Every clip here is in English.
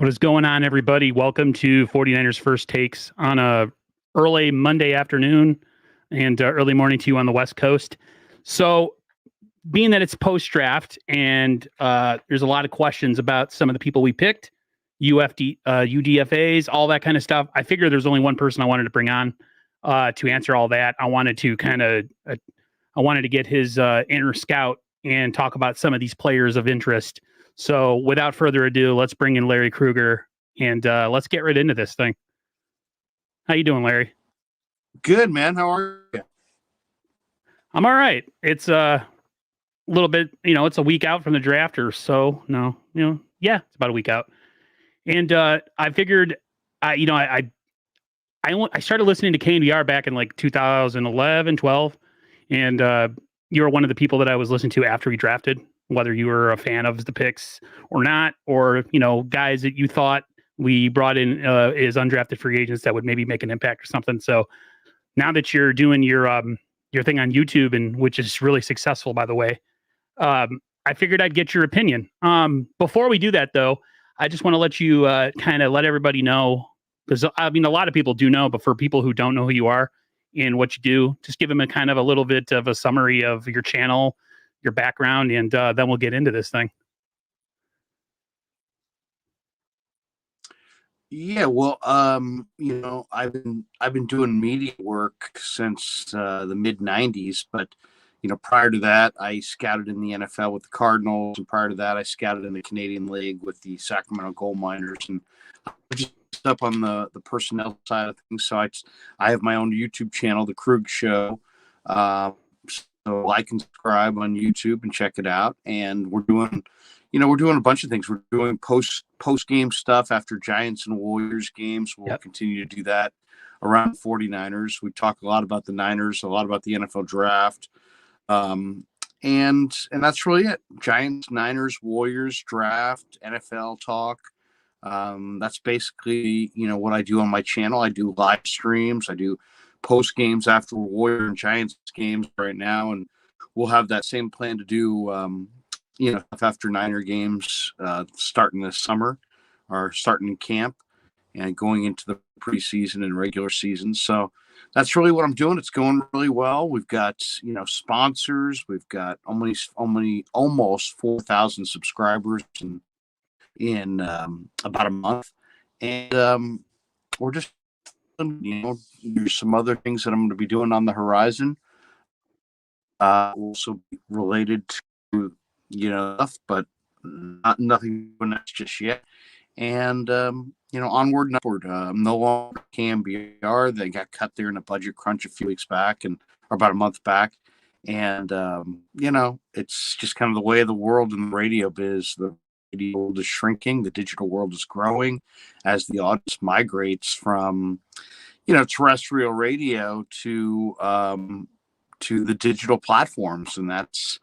What is going on, everybody? Welcome to 49ers First Takes on a early Monday afternoon and early morning to you on the West Coast. So, being that it's post-draft and there's a lot of questions about some of the people we picked, UDFAs, all that kind of stuff, I figured there's only one person I wanted to bring on to answer all that. I wanted to get his inner scout and talk about some of these players of interest. So without further ado, let's bring in Larry Krueger and let's get right into this thing. How you doing, Larry? Good, man. How are you? I'm all right. It's a little bit, it's a week out from the draft or so. No, it's about a week out. And I figured, I started listening to KNBR back in like 2011, 12. And you were one of the people that I was listening to after we drafted, whether you were a fan of the picks or not, or, guys that you thought we brought in as undrafted free agents that would maybe make an impact or something. So now that you're doing your thing on YouTube, and which is really successful, by the way, I figured I'd get your opinion. Before we do that, though, I just want to let you kind of let everybody know, because a lot of people do know, but for people who don't know who you are and what you do, just give them a kind of a little bit of a summary of your channel, your background, and then we'll get into this thing. Yeah, well, I've been doing media work since the mid '90s, but prior to that, I scouted in the NFL with the Cardinals, and prior to that, I scouted in the Canadian League with the Sacramento Gold Miners, and I just up on the personnel side of things. So I have my own YouTube channel, The Krueger Show. So like and subscribe on YouTube and check it out. And we're doing a bunch of things. We're doing post game stuff after Giants and Warriors games. We'll continue to do that around 49ers. We talk a lot about the Niners, a lot about the NFL draft. And that's really it. Giants, Niners, Warriors, draft, NFL talk. That's basically, what I do on my channel. I do live streams. I do post games after Warrior and Giants games right now, and we'll have that same plan to do after Niner games starting this summer or starting in camp and going into the preseason and regular season. So that's really what I'm doing. It's going really well. We've got sponsors. We've got almost 4,000 subscribers in about a month, and we're just there's some other things that I'm going to be doing on the horizon, also related to stuff, but nothing just yet. And onward and upward. No longer KNBR. They got cut there in a budget crunch a few weeks back, or about a month back. And it's just kind of the way of the world in the radio biz. The radio world is shrinking. The digital world is growing as the audience migrates from terrestrial radio to the digital platforms, and that's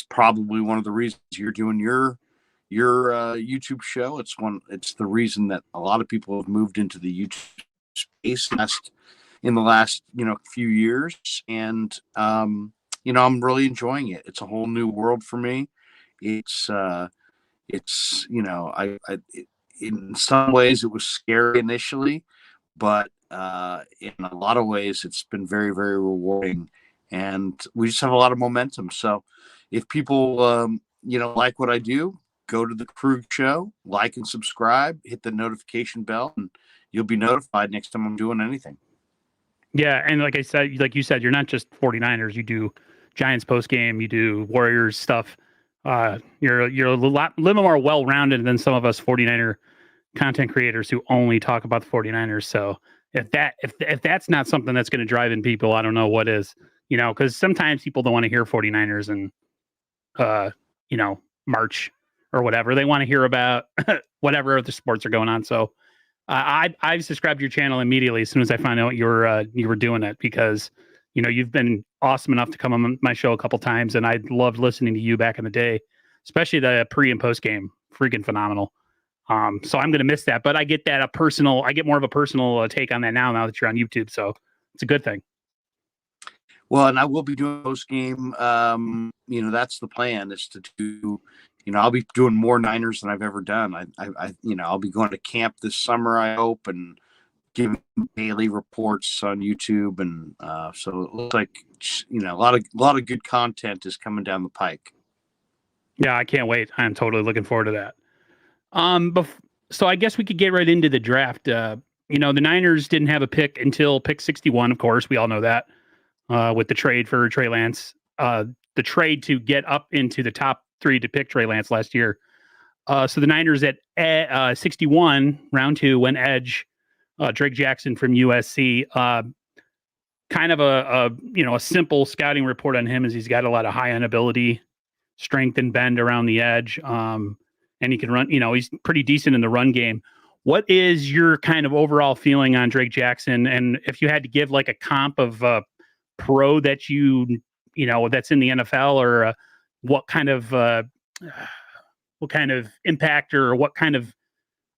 probably one of the reasons you're doing your YouTube show. It's the reason that a lot of people have moved into the YouTube space in the last few years, and I'm really enjoying it. It's a whole new world for me. It's in some ways it was scary initially, but in a lot of ways it's been very, very rewarding, and we just have a lot of momentum. So if people like what I do, go to the Krueger Show, like and subscribe, hit the notification bell, and you'll be notified next time I'm doing anything. Yeah, and like you said, you're not just 49ers. You do Giants post game, you do Warriors stuff. You're a little more well-rounded than some of us 49er content creators who only talk about the 49ers. So if that's not something that's going to drive in people, I don't know what is. Because sometimes people don't want to hear 49ers and March or whatever. They want to hear about whatever other sports are going on. So I subscribed to your channel immediately as soon as I found out you were doing it, because you've been awesome enough to come on my show a couple times, and I loved listening to you back in the day, especially the pre and post game. Freaking phenomenal. So I'm going to miss that, but I get that I get more of a personal take on that now that you're on YouTube. So it's a good thing. Well, and I will be doing post game. That's the plan, is to do I'll be doing more Niners than I've ever done. I'll be going to camp this summer, I hope, and giving daily reports on YouTube. And so it looks like, a lot of good content is coming down the pike. Yeah, I can't wait. I'm totally looking forward to that. So I guess we could get right into the draft. The Niners didn't have a pick until pick 61, of course. We all know that, with the trade for Trey Lance, the trade to get up into the top 3 to pick Trey Lance last year. So the Niners at 61, round 2, went edge, Drake Jackson from USC. Kind of a simple scouting report on him is he's got a lot of high end ability, strength and bend around the edge. And he can run, he's pretty decent in the run game. What is your kind of overall feeling on Drake Jackson? And if you had to give like a comp of pro that that's in the NFL, or what kind of impact or what kind of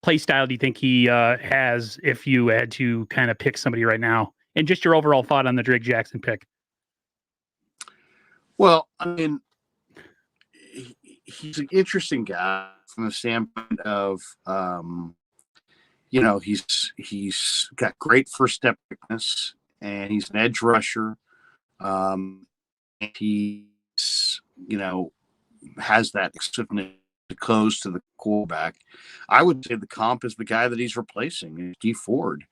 play style do you think he has if you had to kind of pick somebody right now? And just your overall thought on the Drake Jackson pick. Well, I mean, he's an interesting guy from the standpoint of, he's got great first step quickness, and he's an edge rusher. And he's, has that swiftness to close to the quarterback. I would say the comp is the guy that he's replacing, Dee Ford.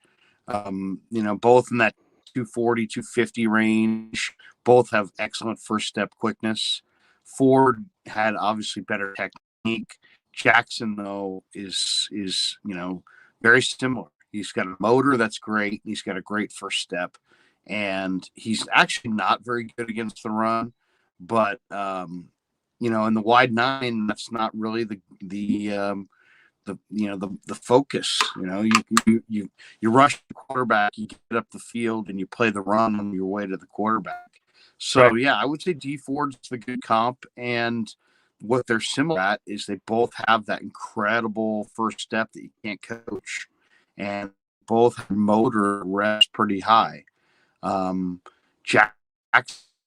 Both in that 240, 250 range, both have excellent first step quickness. Ford had obviously better technique. Jackson, though, is very similar. He's got a motor that's great. He's got a great first step, and he's actually not very good against the run. But in the wide 9, that's not really the focus. You rush the quarterback, you get up the field, and you play the run on your way to the quarterback. So, yeah, I would say Dee Ford's the good comp, and what they're similar at is they both have that incredible first step that you can't coach, and both have motor reps pretty high. Jackson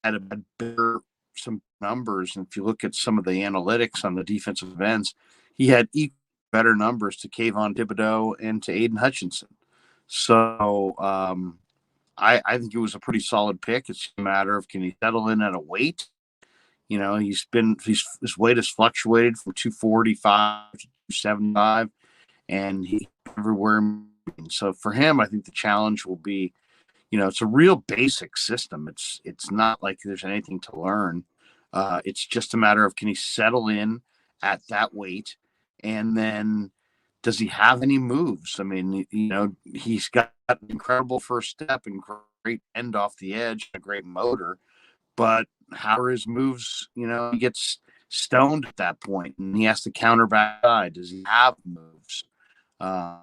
had a better some numbers, and if you look at some of the analytics on the defensive ends, he had better numbers to Kayvon Thibodeau and to Aiden Hutchinson. So I think it was a pretty solid pick. It's a matter of, can he settle in at a weight? His weight has fluctuated from 245 to 275, and he's everywhere. So for him, I think the challenge will be, it's a real basic system. It's not like there's anything to learn. It's just a matter of, can he settle in at that weight? And then, does he have any moves? I mean, he's got an incredible first step and great end off the edge, a great motor, but how are his moves? He gets stoned at that point, and he has to counter back side. Does he have moves? I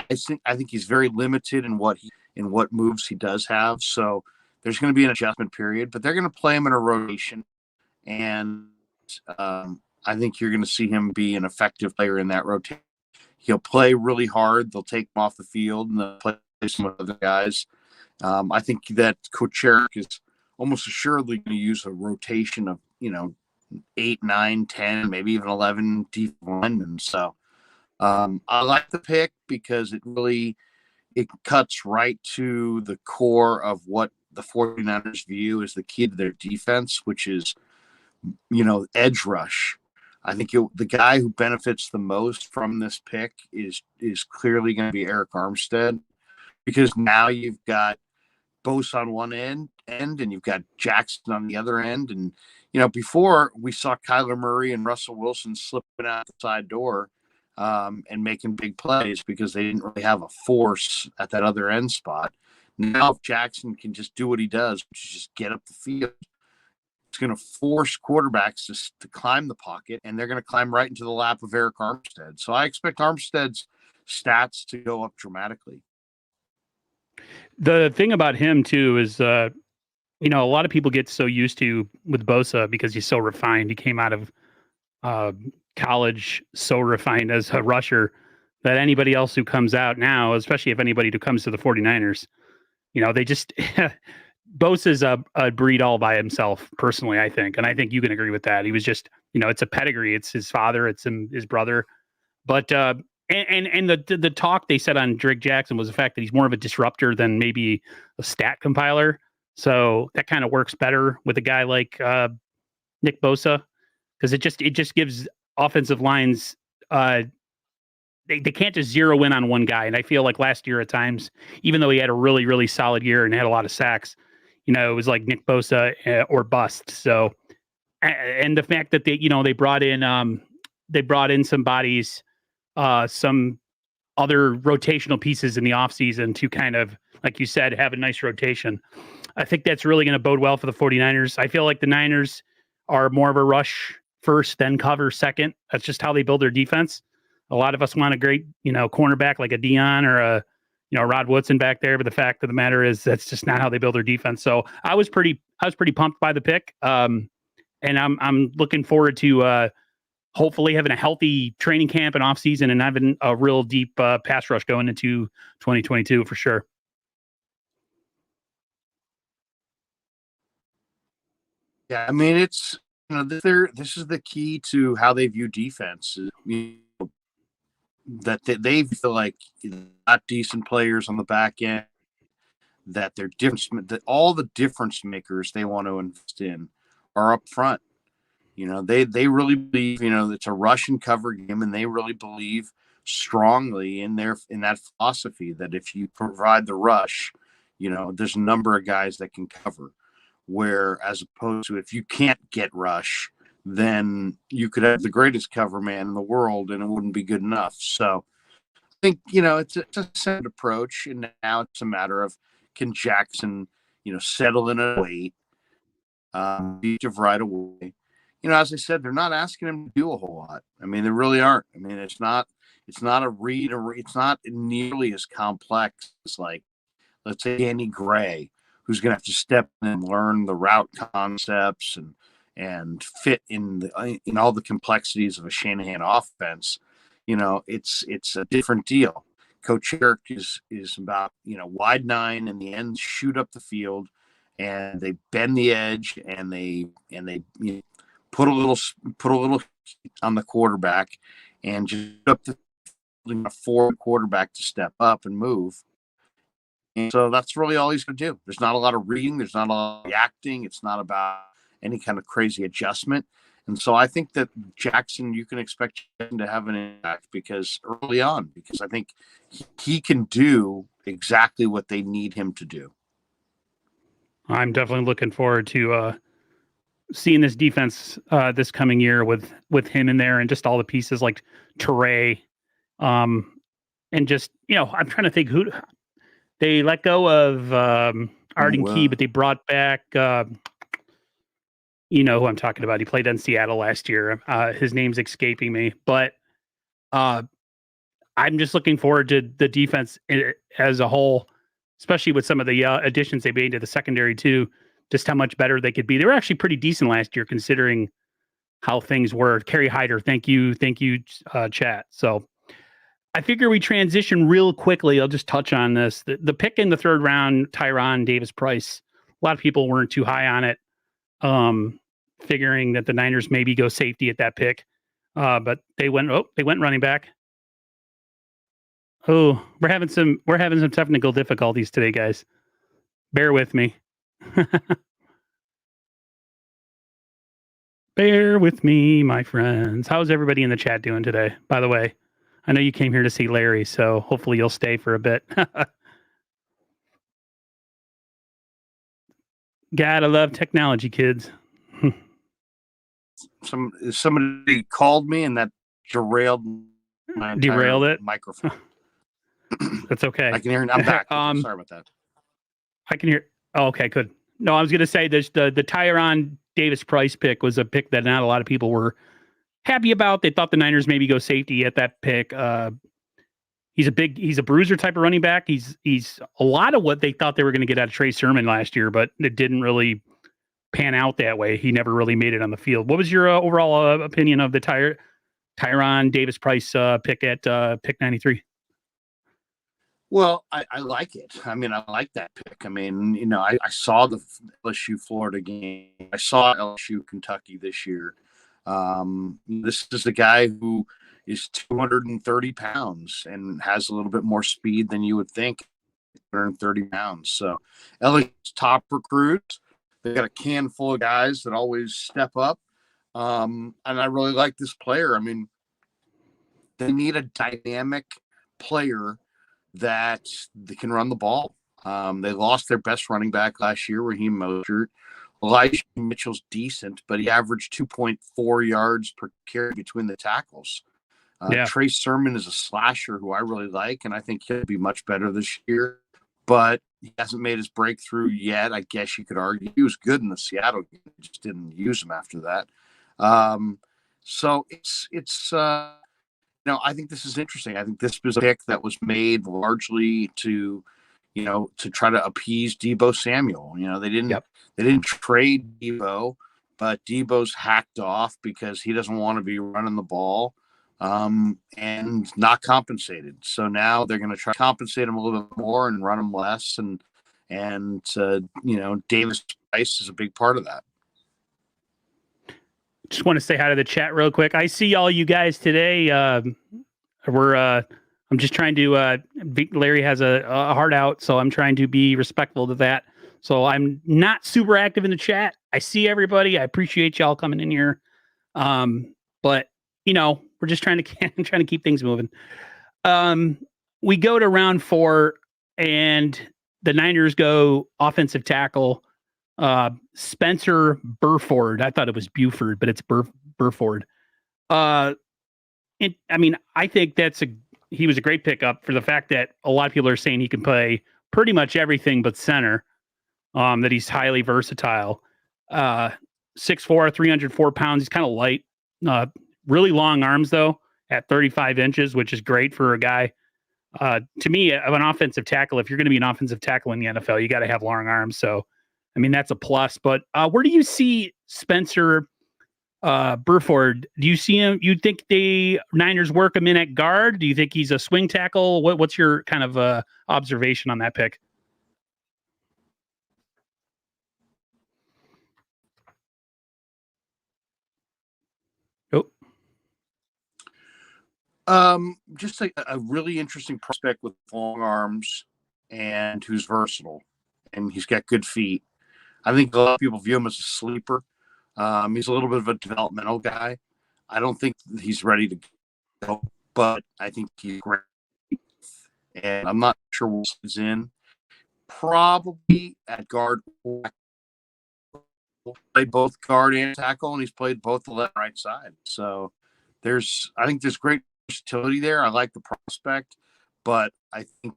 think he's very limited in what moves he does have. So there's going to be an adjustment period, but they're going to play him in a rotation, and I think you're going to see him be an effective player in that rotation. He'll play really hard. They'll take him off the field, and they'll play some other guys. I think that Coach Eric is almost assuredly going to use a rotation of 8, 9, 10, maybe even 11 deep linemen. So I like the pick because it cuts right to the core of what the 49ers view as the key to their defense, which is edge rush. I think the guy who benefits the most from this pick is clearly going to be Eric Armstead, because now you've got Bose on one end and you've got Jackson on the other end. And, before we saw Kyler Murray and Russell Wilson slipping out the side door and making big plays because they didn't really have a force at that other end spot. Now, if Jackson can just do what he does, which is just get up the field, it's going to force quarterbacks to climb the pocket, and they're going to climb right into the lap of Eric Armstead. So I expect Armstead's stats to go up dramatically. The thing about him, too, is, a lot of people get so used to with Bosa because he's so refined. He came out of college so refined as a rusher that anybody else who comes out now, especially if anybody who comes to the 49ers, they just Bosa's a breed all by himself, personally, I think. And I think you can agree with that. He was just, it's a pedigree. It's his father, it's his brother. But and the talk they said on Drake Jackson was the fact that he's more of a disruptor than maybe a stat compiler. So that kind of works better with a guy like Nick Bosa, because it just gives offensive lines they can't just zero in on one guy. And I feel like last year at times, even though he had a really, really solid year and had a lot of sacks, it was like Nick Bosa or bust. So, and the fact that they brought in some bodies, some other rotational pieces in the offseason to kind of, like you said, have a nice rotation. I think that's really going to bode well for the 49ers. I feel like the Niners are more of a rush first, then cover second. That's just how they build their defense. A lot of us want a great, cornerback like a Dion or a, Rod Woodson back there. But the fact of the matter is that's just not how they build their defense. So I was pretty pumped by the pick. And I'm looking forward to hopefully having a healthy training camp and off season and having a real deep pass rush going into 2022 for sure. Yeah, I mean, it's this is the key to how they view defense. That they feel like not decent players on the back end, that they're different, that all the difference makers they want to invest in are up front. They really believe, it's a rush and cover game, and they really believe strongly in that philosophy that if you provide the rush, there's a number of guys that can cover. Where as opposed to if you can't get rush, then you could have the greatest cover man in the world and it wouldn't be good enough. So I think, it's a set approach, and now it's a matter of can Jackson, settle in a weight, beat right away. As I said, they're not asking him to do a whole lot. I mean, they really aren't. I mean, it's not a read, or it's not nearly as complex as, like, let's say Danny Gray, who's going to have to step in and learn the route concepts and fit in all the complexities of a Shanahan offense. It's a different deal. Coach Eric is about, wide nine in the end, shoot up the field, and they bend the edge, and they put a little on the quarterback, and just up the forward quarterback to step up and move. And so that's really all he's going to do. There's not a lot of reading. There's not a lot of reacting. It's not about any kind of crazy adjustment. And so I think that Jackson, you can expect him to have an impact because I think he can do exactly what they need him to do. I'm definitely looking forward to seeing this defense this coming year with him in there and just all the pieces like Teray. And just, I'm trying to think who they let go of Arden Key, but they brought back, who I'm talking about. He played in Seattle last year. His name's escaping me, but I'm just looking forward to the defense as a whole, especially with some of the additions they made to the secondary too, just how much better they could be. They were actually pretty decent last year considering how things were. Kerry Hyder, thank you, chat. So I figure we transition real quickly. I'll just touch on this. The pick in the third round, Tyron Davis Price, a lot of people weren't too high on it, figuring that the Niners maybe go safety at that pick. But they went running back. Oh, we're having some technical difficulties today, guys. Bear with me. Bear with me, my friends. How's everybody in the chat doing today, by the way? I know you came here to see Larry, so hopefully you'll stay for a bit. Gotta love technology, kids. Somebody called me, and that derailed my microphone. That's okay. I can hear. I'm back. Sorry about that. I can hear. Oh, okay, good. No, I was going to say this: the Tyron Davis Price pick was a pick that not a lot of people were happy about. They thought the Niners maybe go safety at that pick. He's a bruiser type of running back. He's a lot of what they thought they were going to get out of Trey Sermon last year, but it didn't really pan out that way. He never really made it on the field. What was your overall opinion of the Tyron Davis Price pick at pick 93? Well, I like it. I mean, I like that pick. I mean, I saw the LSU Florida game. I saw LSU Kentucky this year. This is a guy who is 230 pounds and has a little bit more speed than you would think. 230 pounds. So LSU's top recruits. They got a can full of guys that always step up. And I really like this player. I mean, they need a dynamic player that they can run the ball. They lost their best running back last year, Raheem Mostert. Elijah Mitchell's decent, but he averaged 2.4 yards per carry between the tackles. Trey Sermon is a slasher who I really like, and I think he'll be much better this year. But he hasn't made his breakthrough yet. I guess you could argue he was good in the Seattle game, just didn't use him after that. So it's I think this is interesting. I think this was a pick that was made largely to try to appease Deebo Samuel. They didn't trade Deebo, but Deebo's hacked off because he doesn't want to be running the ball and not compensated. So now they're going to try to compensate him a little bit more and run him less. And Davis Price is a big part of that. Just want to say hi to the chat real quick. I see all you guys today. I'm just trying to, Larry has a heart out, so I'm trying to be respectful to that. So I'm not super active in the chat. I see everybody. I appreciate y'all coming in here. But we're just trying to keep things moving. We go to round 4 and the Niners go offensive tackle. Spencer Burford. I thought it was Buford, but it's Burford. I think he was a great pickup for the fact that a lot of people are saying he can play pretty much everything but center. That he's highly versatile. 6'4", 304 pounds. He's kind of light. Really long arms though, at 35 inches, which is great for a guy. To me, of an offensive tackle, if you're going to be an offensive tackle in the NFL, you got to have long arms. So, I mean, that's a plus. But where do you see Spencer Burford? Do you see him? You think the Niners work him in at guard? Do you think he's a swing tackle? What's your kind of observation on that pick? Just a really interesting prospect with long arms and who's versatile, and he's got good feet. I think a lot of people view him as a sleeper. He's a little bit of a developmental guy. I don't think he's ready to go, but I think he's great. And I'm not sure what he's in. Probably at guard. Play both guard and tackle, and he's played both the left and right side. So I think there's great versatility there. I like the prospect, but I think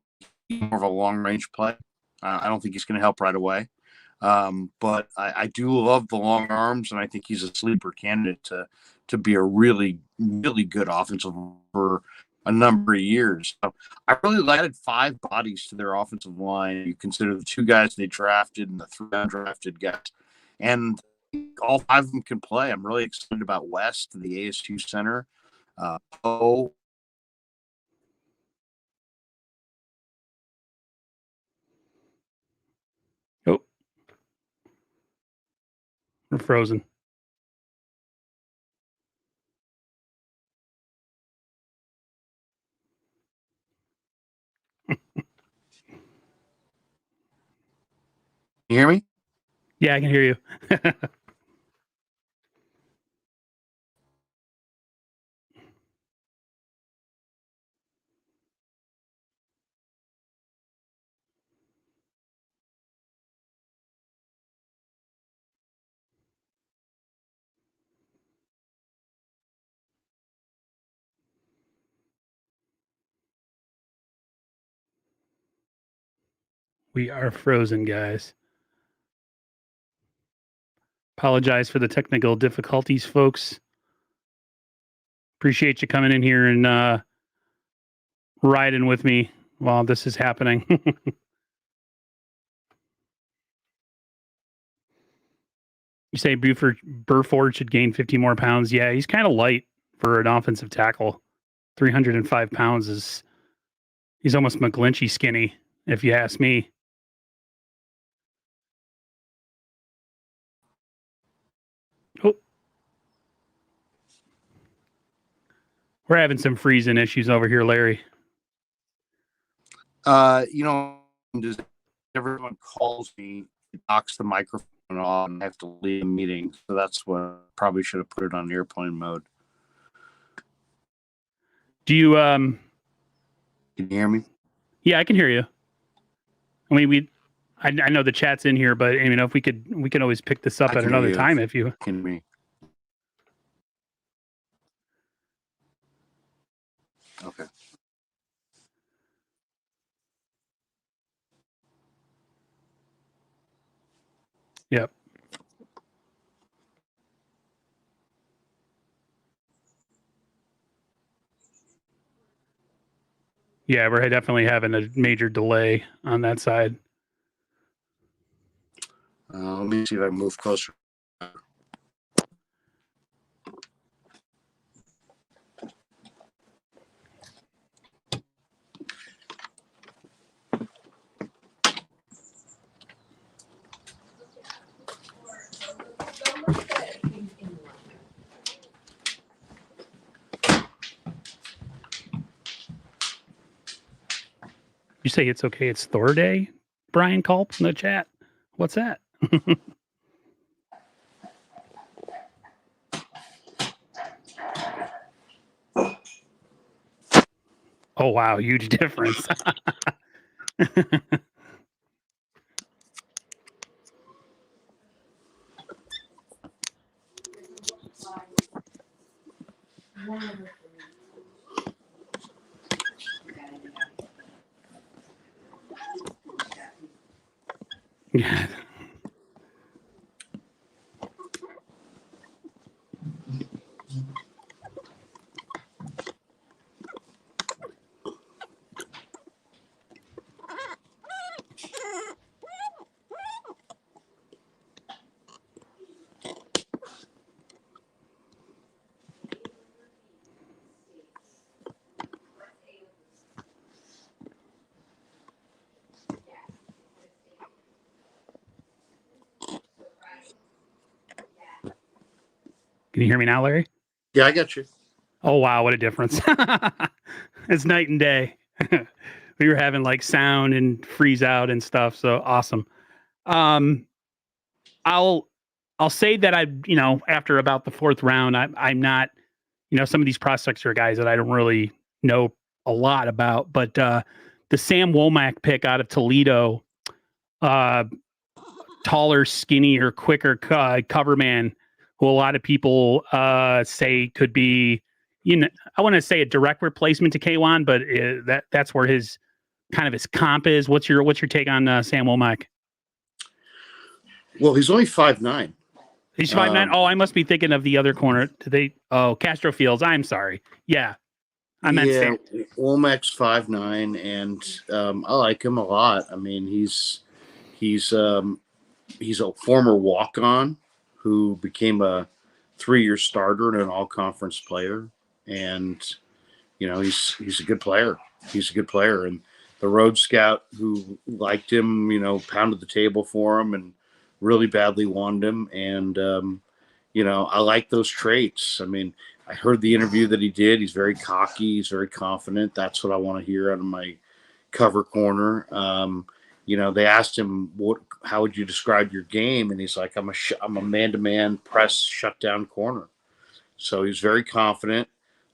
he's more of a long range play. I don't think he's going to help right away. But I do love the long arms, and I think he's a sleeper candidate to be a really, really good offensive for a number of years. So I really added 5 bodies to their offensive line. You consider the 2 guys they drafted and the 3 undrafted guys, and all 5 of them can play. I'm really excited about West, the ASU center. We're frozen. You hear me? Yeah, I can hear you. We are frozen, guys. Apologize for the technical difficulties, folks. Appreciate you coming in here and riding with me while this is happening. You say Burford should gain 50 more pounds. Yeah, he's kind of light for an offensive tackle. 305 pounds is He's almost McGlinchey skinny, if you ask me. Oh. We're having some freezing issues over here, Larry. Just everyone calls me, knocks the microphone off, and I have to leave a meeting. So that's what probably should have put it on airplane mode. Do you Can you hear me? Yeah, I can hear you. I mean, I know the chat's in here, but if we can always pick this up at another time if you can hear me. Okay. Yep. Yeah, we're definitely having a major delay on that side. Let me see if I move closer. You say it's okay. It's Thor Day, Brian Culp in the chat. What's that? Oh, wow. Huge difference. Yeah. Can you hear me now, Larry? Yeah, I got you. Oh, wow. What a difference. It's night and day. We were having like sound and freeze out and stuff. So awesome. I'll say that after about the fourth round, I'm not, some of these prospects are guys that I don't really know a lot about, but the Sam Womack pick out of Toledo, taller, skinnier, quicker cover man, who a lot of people say could be, I want to say a direct replacement to K1, but that's where his comp is. What's your take on Sam Womack? Well, he's only 5'9". He's 5'9". Oh, I must be thinking of the other corner. Castro Fields. I'm sorry. Yeah. I meant Sam. Womack's 5'9", and I like him a lot. I mean, he's a former walk-on who became a 3-year starter and an all-conference player, and he's a good player. He's a good player, and the road scout who liked him, pounded the table for him and really badly wanted him. And I like those traits. I mean, I heard the interview that he did. He's very cocky. He's very confident. That's what I want to hear out of my cover corner. They asked him, how would you describe your game? And he's like, I'm a man-to-man press shutdown corner. So he's very confident.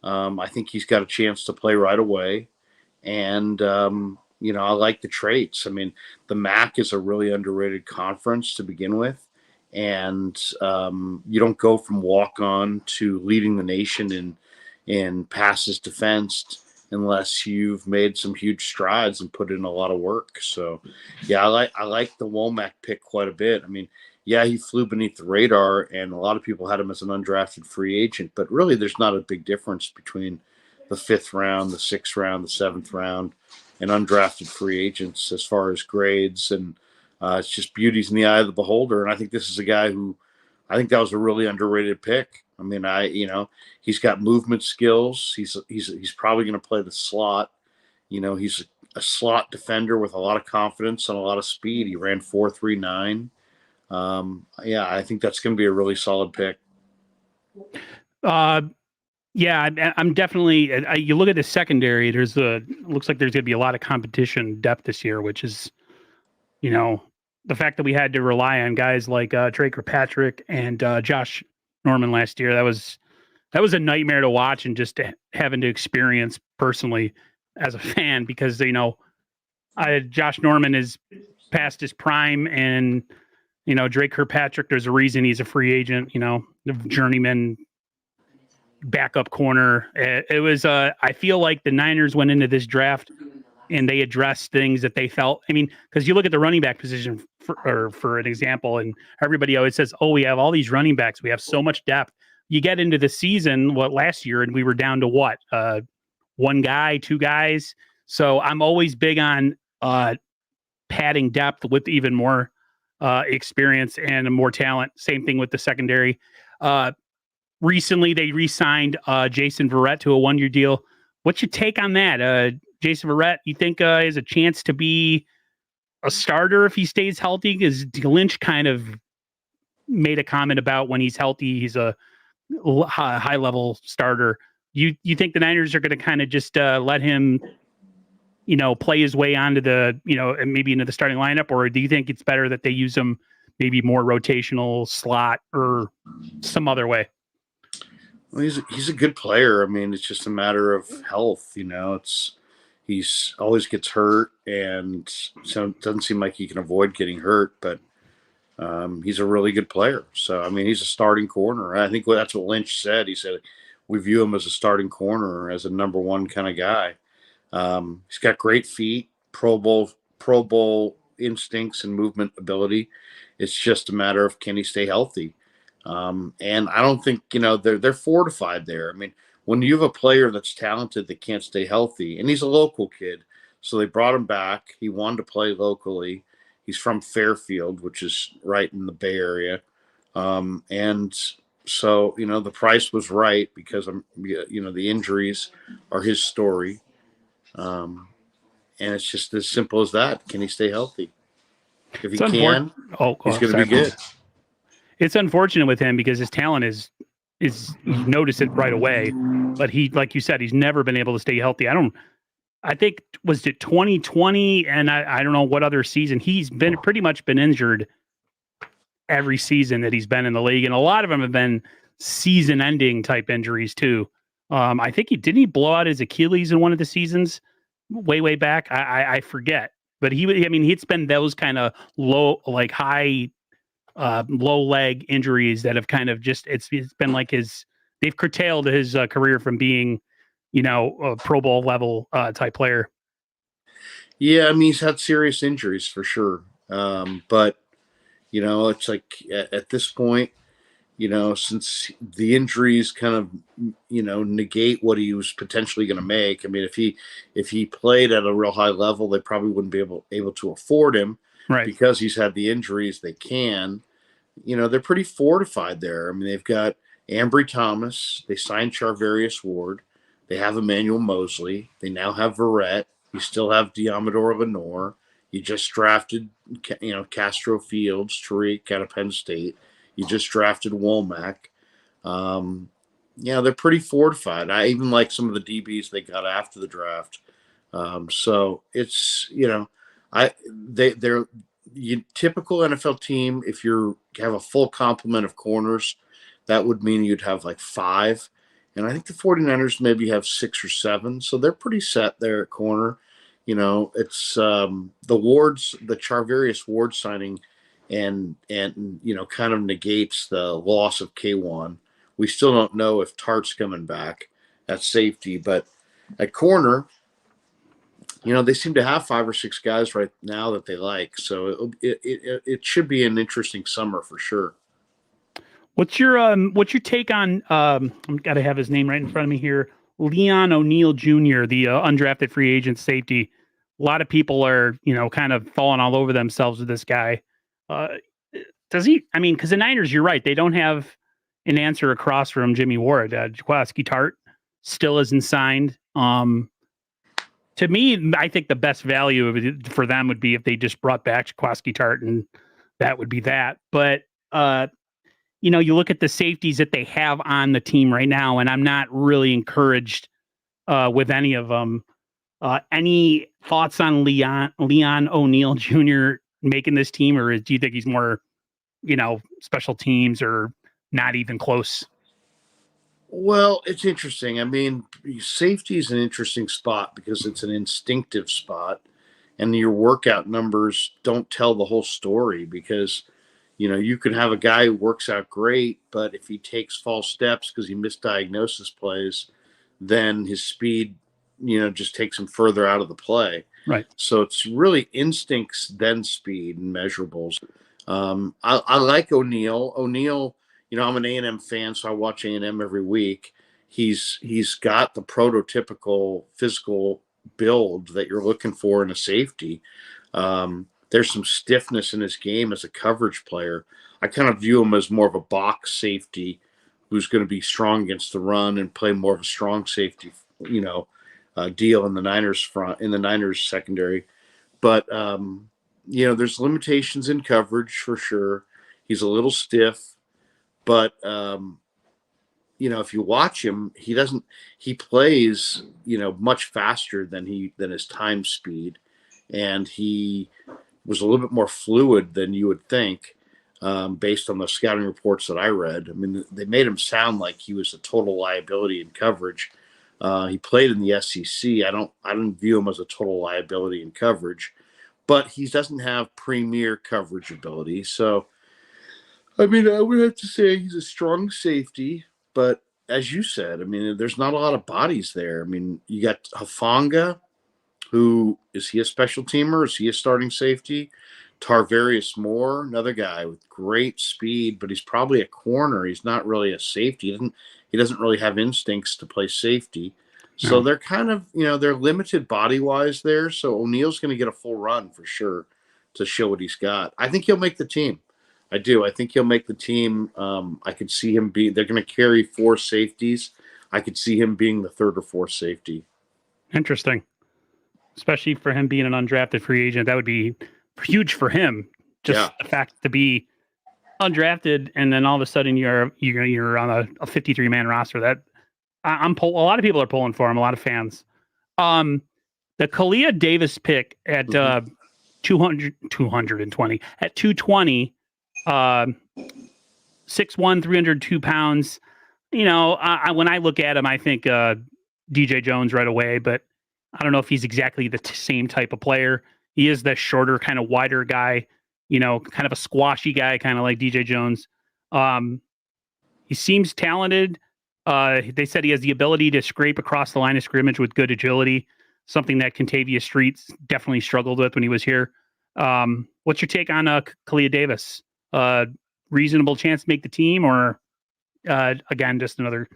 I think he's got a chance to play right away. And, I like the traits. I mean, the MAC is a really underrated conference to begin with. And you don't go from walk-on to leading the nation in passes defensed unless you've made some huge strides and put in a lot of work. So, yeah, I like the Womack pick quite a bit. I mean, yeah, he flew beneath the radar, and a lot of people had him as an undrafted free agent. But really, there's not a big difference between the 5th round, the 6th round, the 7th round, and undrafted free agents as far as grades. And it's just beauty's in the eye of the beholder. And I think this is a guy who, I think that was a really underrated pick. I mean, he's got movement skills. He's probably going to play the slot. He's a slot defender with a lot of confidence and a lot of speed. He ran 4.39. Yeah, I think that's going to be a really solid pick. Yeah, I'm definitely. You look at the secondary. Looks like there's going to be a lot of competition depth this year, which is, the fact that we had to rely on guys like Trey Kirkpatrick and Josh Norman last year. That was a nightmare to watch and having to experience personally as a fan because Josh Norman is past his prime and Drake Kirkpatrick. There's a reason he's a free agent. The journeyman backup corner. It was I feel like the Niners went into this draft and they addressed things that they felt. I mean, because you look at the running back position for an example, and everybody always says, "Oh, we have all these running backs. We have so much depth." You get into the season, last year, and we were down to one guy, two guys. So I'm always big on padding depth with even more experience and more talent. Same thing with the secondary. Recently, they re-signed Jason Verrett to a one-year deal. What's your take on that? Jason Verrett, you think has a chance to be a starter if he stays healthy? Because Lynch kind of made a comment about when he's healthy, he's a high-level starter. You think the Niners are going to kind of just let him, play his way onto the, and maybe into the starting lineup, or do you think it's better that they use him maybe more rotational slot or some other way? Well, he's a good player. I mean, it's just a matter of health. He's always gets hurt, and so it doesn't seem like he can avoid getting hurt. But he's a really good player. So I mean, he's a starting corner. I think that's what Lynch said. He said we view him as a starting corner, as a number one kind of guy. He's got great feet, Pro Bowl instincts and movement ability. It's just a matter of can he stay healthy. And I don't think they're fortified there. I mean, when you have a player that's talented that can't stay healthy, and he's a local kid, so they brought him back. He wanted to play locally. He's from Fairfield, which is right in the Bay Area, and so the price was right because the injuries are his story, and it's just as simple as that. Can he stay healthy? If he can, he's going to be good. It's unfortunate with him because his talent is you notice it right away, but he, like you said, he's never been able to stay healthy. I think was it 2020, and I don't know what other season he's pretty much been injured every season that he's been in the league, and a lot of them have been season-ending type injuries too. I think he blow out his Achilles in one of the seasons way back. I forget, but he'd been those kind of low leg injuries that have kind of just it's been like they've curtailed his career from being a Pro Bowl level type player. Yeah, I mean he's had serious injuries for sure, but it's like at this point, since the injuries kind of negate what he was potentially going to make. I mean, if he played at a real high level, they probably wouldn't be able to afford him, right? Because he's had the injuries. They can. They're pretty fortified there. I mean, they've got Ambry Thomas. They signed Charvarius Ward. They have Emmanuel Mosley. They now have Verrett. You still have Diamador Lenore. You just drafted, Castro Fields, Tariq out of Penn State. You just drafted Womack. They're pretty fortified. I even like some of the DBs they got after the draft. So it's, they're typical NFL team. If you have a full complement of corners, that would mean you'd have like 5. And I think the 49ers maybe have 6 or 7. So they're pretty set there at corner. It's the Charvarius Ward signing and kind of negates the loss of K1. We still don't know if Tart's coming back at safety, but at corner, they seem to have 5 or 6 guys right now that they like. So it should be an interesting summer for sure. What's your take on I've got to have his name right in front of me here, Leon O'Neal Jr., the undrafted free agent safety? A lot of people are kind of falling all over themselves with this guy. Does he? I mean, because the Niners, you're right, they don't have an answer across from Jimmy Ward. Jaquiski Tartt still isn't signed. To To me, I think the best value of it for them would be if they just brought back Jaquiski Tartt, and that would be that. But you look at the safeties that they have on the team right now, and I'm not really encouraged with any of them. Any thoughts on Leon O'Neal Jr. making this team, or do you think he's more, special teams or not even close? Well, it's interesting. I mean, safety is an interesting spot because it's an instinctive spot, and your workout numbers don't tell the whole story because, you could have a guy who works out great, but if he takes false steps because he misdiagnosis plays, then his speed, just takes him further out of the play. Right. So it's really instincts, then speed and measurables. I like O'Neal. O'Neal, I'm an A&M fan, so I watch A&M every week. He's got the prototypical physical build that you're looking for in a safety. There's some stiffness in his game as a coverage player. I kind of view him as more of a box safety who's going to be strong against the run and play more of a strong safety, deal in the Niners secondary. But there's limitations in coverage for sure. He's a little stiff, but if you watch him, he plays, much faster than his time speed, and he was a little bit more fluid than you would think, based on the scouting reports that I read. I mean, they made him sound like he was a total liability in coverage. He played in the SEC. I don't view him as a total liability in coverage, but he doesn't have premier coverage ability. So, I mean, I would have to say he's a strong safety, but as you said, I mean, there's not a lot of bodies there. I mean, you got Hufanga, who is he a special teamer? Is he a starting safety? Tarvarius Moore, another guy with great speed, but he's probably a corner. He's not really a safety. He doesn't really have instincts to play safety. So No. they're kind of, they're limited body-wise there. So O'Neal's going to get a full run for sure to show what he's got. I think he'll make the team. I do. I think he'll make the team. I could see him they're going to carry 4 safeties. I could see him being the 3rd or 4th safety. Interesting. Especially for him being an undrafted free agent. That would be huge for him. Just the fact to be undrafted and then all of a sudden you're on a 53-man roster. That a lot of people are pulling for him, a lot of fans. The Khalia Davis pick at 220 at 220, 6'1", 302 pounds. When I look at him, I think DJ Jones right away, but I don't know if he's exactly the same type of player. He is the shorter, kind of wider guy, kind of a squashy guy, kind of like DJ Jones. He seems talented. They said he has the ability to scrape across the line of scrimmage with good agility, something that Contavious Streets definitely struggled with when he was here. What's your take on Khalia Davis? Reasonable chance to make the team, or again, just another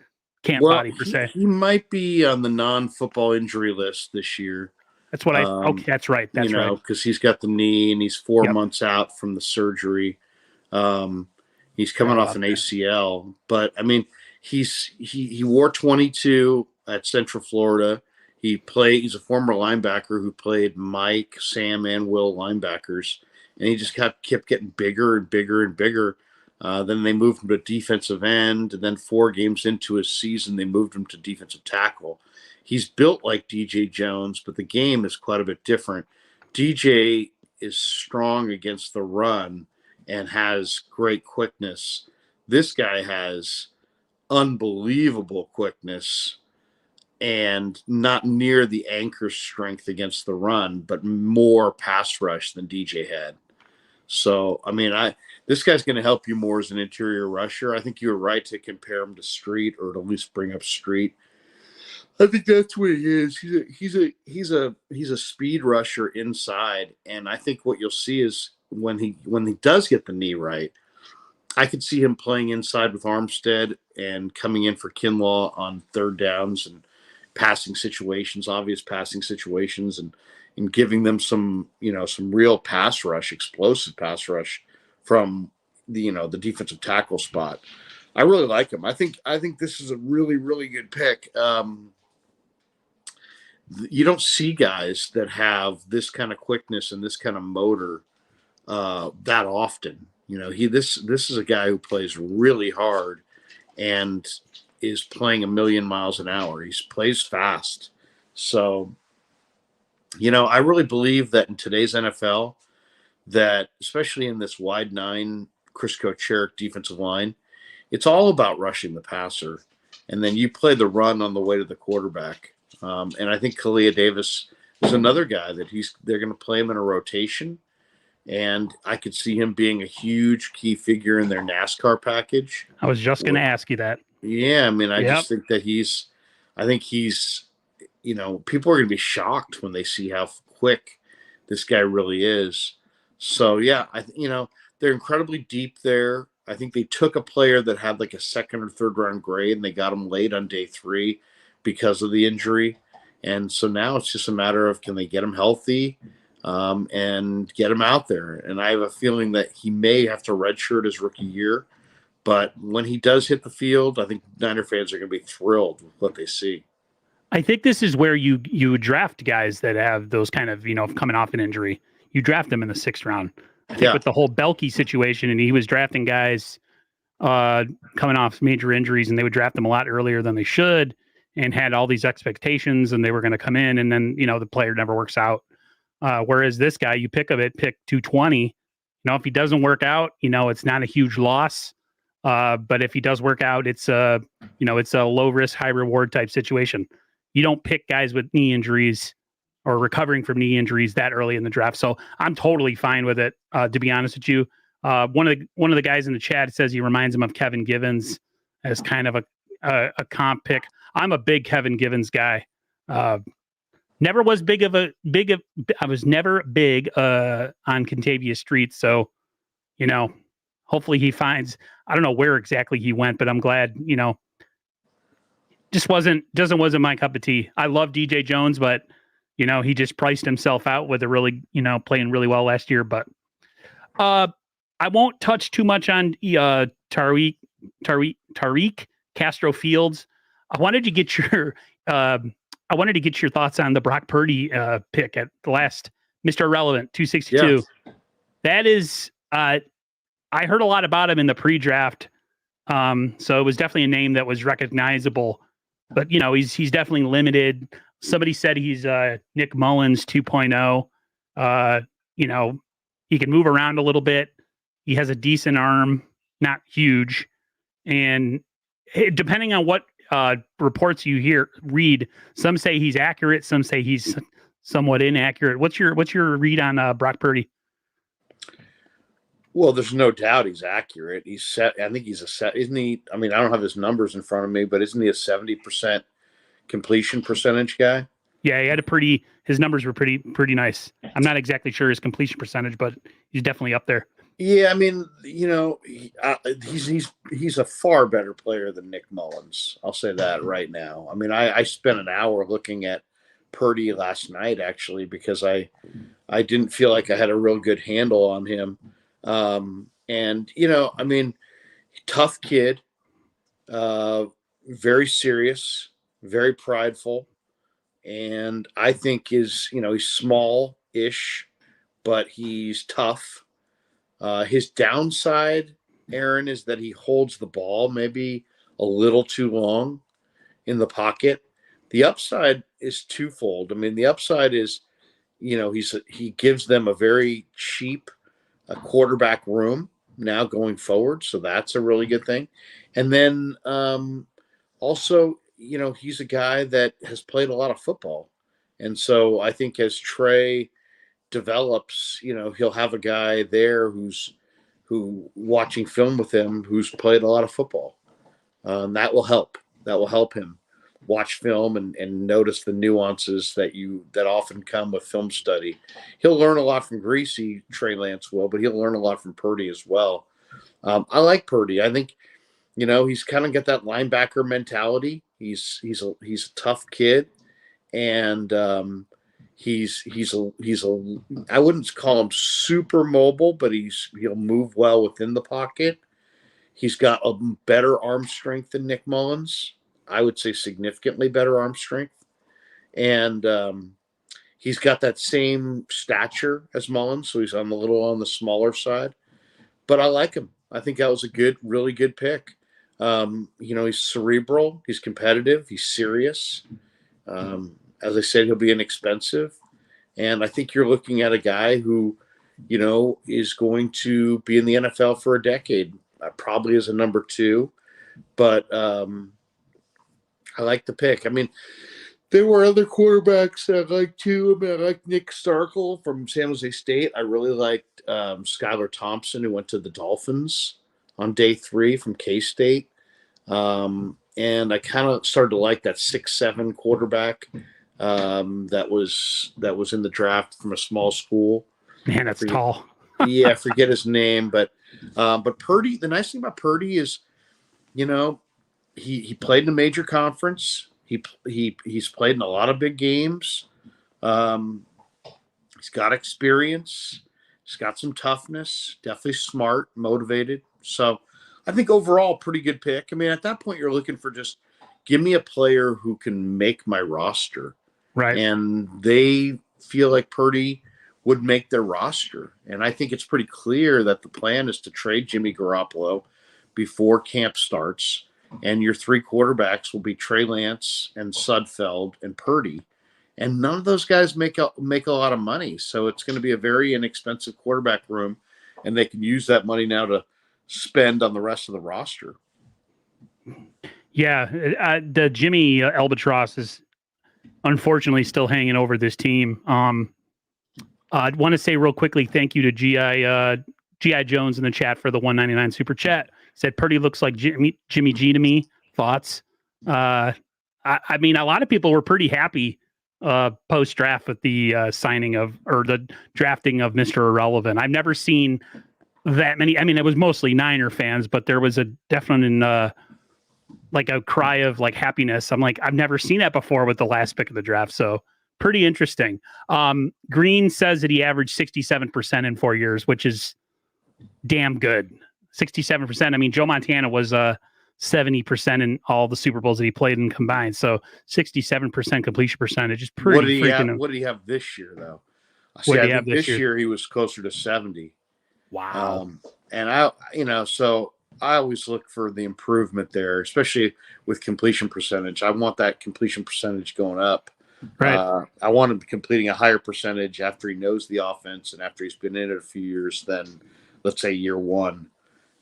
body per se? He might be on the non-football injury list this year. That's what okay, that's right. That's right. Because he's got the knee and he's 4 months out from the surgery. He's coming off an ACL, but I mean, he wore 22 at Central Florida. He's a former linebacker who played Mike, Sam, and Will linebackers, and he just kept getting bigger and bigger and bigger. Then they moved him to defensive end, and then 4 games into his season, they moved him to defensive tackle. He's built like DJ Jones, but the game is quite a bit different. DJ is strong against the run and has great quickness. This guy has unbelievable quickness and not near the anchor strength against the run, but more pass rush than DJ had. So, I mean, this guy's going to help you more as an interior rusher. I think you were right to compare him to Street, or to at least bring up Street. I think that's what he is. He's a speed rusher inside, and I think what you'll see is when he does get the knee right, I could see him playing inside with Armstead and coming in for Kinlaw on 3rd downs and passing situations, obvious passing situations, and giving them some real pass rush, explosive pass rush from the defensive tackle spot. I really like him. I think this is a really, really good pick. You don't see guys that have this kind of quickness and this kind of motor that often. This is a guy who plays really hard and is playing a million miles an hour. He plays fast. So, I really believe that in today's NFL, that especially in this wide nine Crisco Cherrick defensive line, it's all about rushing the passer. And then you play the run on the way to the quarterback. And I think Khalia Davis is another guy that they're going to play him in a rotation. And I could see him being a huge key figure in their NASCAR package. I was just going to ask you that. Yeah, I mean, I Yep. just think that I think he's, people are going to be shocked when they see how quick this guy really is. So, yeah, they're incredibly deep there. I think they took a player that had like a second or third round grade and they got him late on day 3 because of the injury. And so now it's just a matter of, can they get him healthy and get him out there? And I have a feeling that he may have to redshirt his rookie year. But when he does hit the field, I think Niner fans are going to be thrilled with what they see. I think this is where you draft guys that have those kind of, coming off an injury. You draft them in the 6th round. I think with the whole Belky situation, and he was drafting guys coming off major injuries, and they would draft them a lot earlier than they should, and had all these expectations, and they were going to come in, and then the player never works out. Whereas this guy, you pick 220. If he doesn't work out, it's not a huge loss. But if he does work out, it's a low risk, high reward type situation. You don't pick guys with knee injuries or recovering from knee injuries that early in the draft. So I'm totally fine with it. To be honest with you, one of the guys in the chat says he reminds him of Kevin Givens as kind of a comp pick. I'm a big Kevin Givens guy. Never was I was never big on Contavious Street. So, hopefully he finds, I don't know where exactly he went, but I'm glad, just wasn't my cup of tea. I love DJ Jones, but he just priced himself out with a really, playing really well last year. But I won't touch too much on Tariq Castro Fields. I wanted to get your thoughts on the Brock Purdy pick at the last Mr. Irrelevant 262. Yeah. That is, I heard a lot about him in the pre-draft. So it was definitely a name that was recognizable, but he's definitely limited. Somebody said he's Nick Mullins 2.0. He can move around a little bit. He has a decent arm, not huge. And depending on what reports you read, some say he's accurate, some say he's somewhat inaccurate. What's your read on Brock Purdy? Well, there's no doubt he's accurate. He's set. I think he's isn't he? I mean, I don't have his numbers in front of me, but isn't he a 70% completion percentage guy? Yeah, his numbers were pretty nice. I'm not exactly sure his completion percentage, but he's definitely up there. Yeah, I mean, he's a far better player than Nick Mullins. I'll say that right now. I mean, I spent an hour looking at Purdy last night, actually, because I didn't feel like I had a real good handle on him. And I mean, tough kid, very serious, very prideful. And I think he's small-ish, but he's tough. His downside, Aaron, is that he holds the ball maybe a little too long in the pocket. The upside is twofold. I mean, the upside is, he gives them a very cheap quarterback room now going forward. So that's a really good thing. And then also, he's a guy that has played a lot of football. And so I think as Trey develops, he'll have a guy there who watching film with him who's played a lot of football. That will help. That will help him watch film and notice the nuances that often come with film study. He'll learn a lot from Greasy, Trey Lance will, but he'll learn a lot from Purdy as well. I like Purdy. I think, he's kind of got that linebacker mentality. He's a tough kid, and he's I wouldn't call him super mobile, but he'll move well within the pocket. He's got a better arm strength than Nick Mullins. I would say significantly better arm strength. and he's got that same stature as Mullins, so he's on the smaller side. But I like him. I think that was a really good pick. He's cerebral, he's competitive, he's serious. As I said, he'll be inexpensive, and I think you're looking at a guy who, is going to be in the NFL for a decade, probably as a number 2. But I like the pick. I mean, there were other quarterbacks that I like too. I like Nick Starkel from San Jose State. I really liked Skylar Thompson, who went to the Dolphins on day 3 from K-State. And I kind of started to like that 6'7" quarterback that was in the draft from a small school. Man, that's tall. Yeah, I forget his name, but Purdy. The nice thing about Purdy is, he played in a major conference. He's played in a lot of big games. He's got experience. He's got some toughness. Definitely smart, motivated. So I think overall, pretty good pick. I mean, at that point, you're looking for just give me a player who can make my roster. Right. And they feel like Purdy would make their roster. And I think it's pretty clear that the plan is to trade Jimmy Garoppolo before camp starts. And your 3 quarterbacks will be Trey Lance and Sudfeld and Purdy. And none of those guys make a lot of money. So it's going to be a very inexpensive quarterback room. And they can use that money now to spend on the rest of the roster. Yeah. The Jimmy Albatross is unfortunately still hanging over this team. I want to say real quickly, thank you to G.I. Jones in the chat for the $1.99 super chat. Said Purdy looks like Jimmy G to me. Thoughts? I mean, a lot of people were pretty happy post draft with the signing of or the drafting of Mr. Irrelevant. I've never seen that many. I mean, it was mostly Niner fans, but there was a definite like a cry of like happiness. I'm like, I've never seen that before with the last pick of the draft. So pretty interesting. Green says that he averaged 67% in 4 years, which is damn good. 67%. I mean, Joe Montana was 70% in all the Super Bowls that he played in combined. So 67% completion percentage is pretty freaking. What did he have this year, though? What did he have this year? He was closer to 70. Wow. And so I always look for the improvement there, especially with completion percentage. I want that completion percentage going up. Right. I want him completing a higher percentage after he knows the offense and after he's been in it a few years than, let's say, year 1.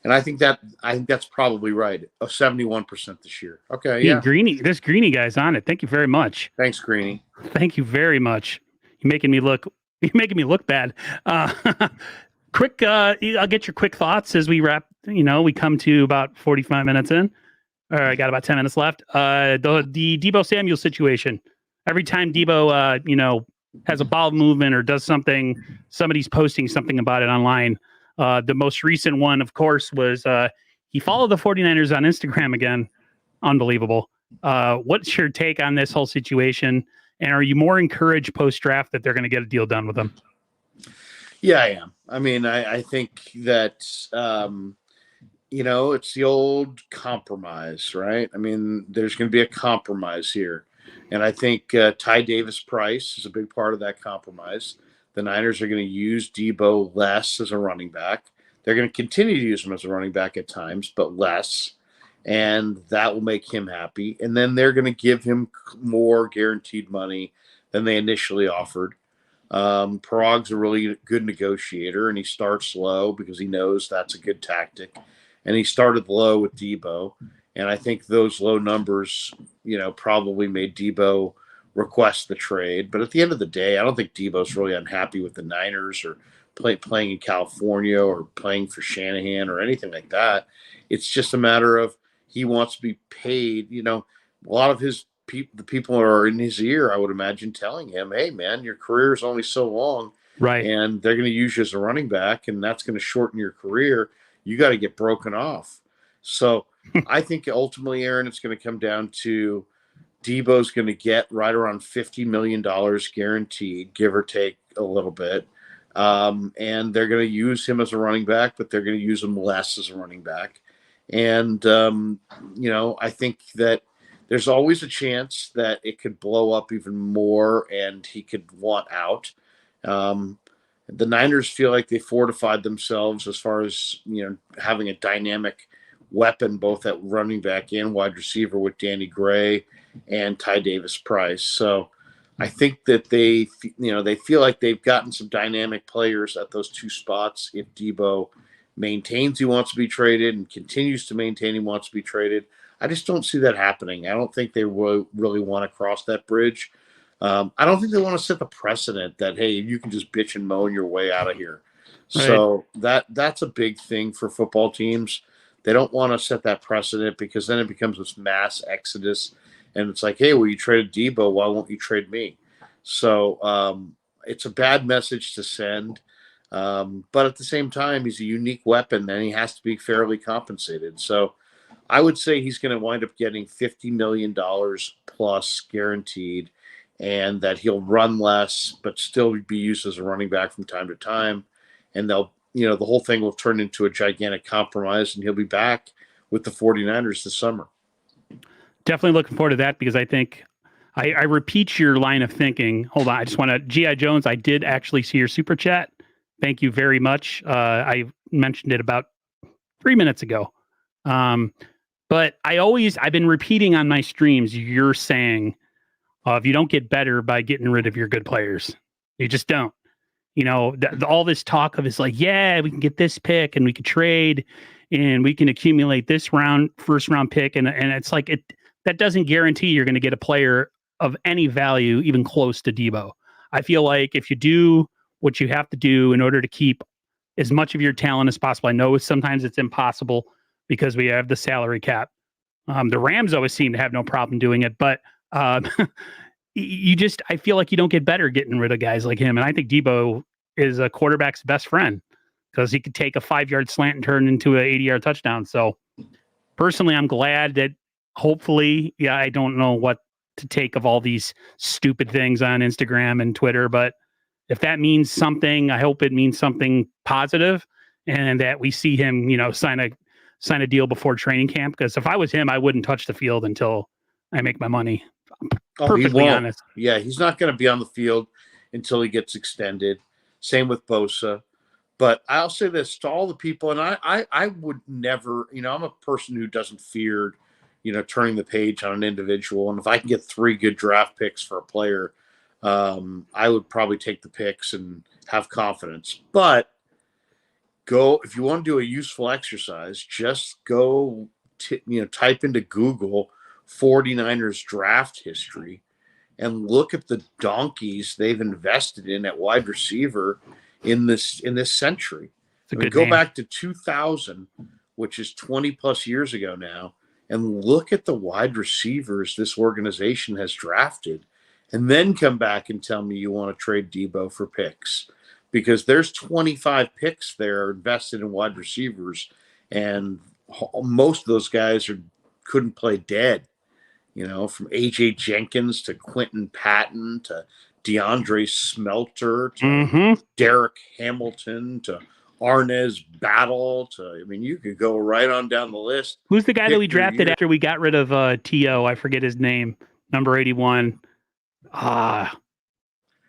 And I think that's probably right. 71% this year. Okay, yeah. This Greeny guy's on it. Thank you very much. Thanks, Greeny. Thank you very much. You're making me look bad. Quick, I'll get your quick thoughts as we wrap. We come to about 45 minutes in. All right, got about 10 minutes left. The Deebo Samuel situation. Every time Deebo, has a ball movement or does something, somebody's posting something about it online. The most recent one, of course, was he followed the 49ers on Instagram again. Unbelievable. What's your take on this whole situation? And are you more encouraged post-draft that they're going to get a deal done with him? Yeah, I am. I mean, I think that, it's the old compromise, right? I mean, there's going to be a compromise here. And I think Ty Davis Price is a big part of that compromise. The Niners are going to use Deebo less as a running back. They're going to continue to use him as a running back at times, but less. And that will make him happy. And then they're going to give him more guaranteed money than they initially offered. Parag's a really good negotiator, and he starts low because he knows that's a good tactic. And he started low with Deebo. And I think those low numbers, probably made Deebo request the trade. But at the end of the day, I don't think Deebo's really unhappy with the Niners or playing in California or playing for Shanahan or anything like that. It's just a matter of he wants to be paid. A lot of the people are in his ear, I would imagine, telling him, hey, man, your career is only so long. Right. And they're going to use you as a running back, and that's going to shorten your career. You got to get broken off. So I think ultimately, Aaron, it's going to come down to Deebo's going to get right around $50 million guaranteed, give or take a little bit. And they're going to use him as a running back, but they're going to use him less as a running back. And, I think that there's always a chance that it could blow up even more and he could want out. Um, the Niners feel like they fortified themselves as far as having a dynamic weapon both at running back and wide receiver with Danny Gray and Ty Davis Price. So I think that they feel like they've gotten some dynamic players at those two spots. If Deebo maintains he wants to be traded and continues to maintain he wants to be traded, I just don't see that happening. I don't think they really want to cross that bridge. I don't think they want to set the precedent that, hey, you can just bitch and moan your way out of here. Right. So that's a big thing for football teams. They don't want to set that precedent because then it becomes this mass exodus. And it's like, hey, well, you traded Deebo. Why won't you trade me? So it's a bad message to send. But at the same time, he's a unique weapon and he has to be fairly compensated. So I would say he's going to wind up getting $50 million plus guaranteed, and that he'll run less but still be used as a running back from time to time. And the whole thing will turn into a gigantic compromise, and he'll be back with the 49ers this summer. Definitely looking forward to that because I think I repeat your line of thinking. Hold on. I just want to, G.I. Jones, I did actually see your super chat. Thank you very much. I mentioned it about 3 minutes ago. But I've been repeating on my streams, you're saying, if you don't get better by getting rid of your good players, you just don't. All this talk of is like, yeah, we can get this pick and we could trade and we can accumulate this first round pick. And it's like, that doesn't guarantee you're going to get a player of any value, even close to Deebo. I feel like if you do what you have to do in order to keep as much of your talent as possible, I know sometimes it's impossible because we have the salary cap. The Rams always seem to have no problem doing it, but I feel like you don't get better getting rid of guys like him. And I think Deebo is a quarterback's best friend because he could take a 5-yard slant and turn into an 80-yard touchdown. So personally, I'm glad that hopefully, I don't know what to take of all these stupid things on Instagram and Twitter, but if that means something, I hope it means something positive and that we see him, sign a deal before training camp. Because if I was him, I wouldn't touch the field until I make my money. Perfectly honest. Yeah, he's not going to be on the field until he gets extended. Same with Bosa. But I'll say this to all the people, and I would never, I'm a person who doesn't fear, turning the page on an individual. And if I can get 3 good draft picks for a player, I would probably take the picks and have confidence. But if you want to do a useful exercise, just go, type into Google 49ers draft history and look at the donkeys they've invested in at wide receiver in this century. Go back to 2000, which is 20 plus years ago now, and look at the wide receivers this organization has drafted, and then come back and tell me you want to trade Deebo for picks, because there's 25 picks there invested in wide receivers, and most of those guys couldn't play dead. From A.J. Jenkins to Quentin Patton to DeAndre Smelter to Derek Hamilton to Arnez Battle to, you could go right on down the list. Who's the guy that we drafted after we got rid of T.O.? I forget his name. Number 81.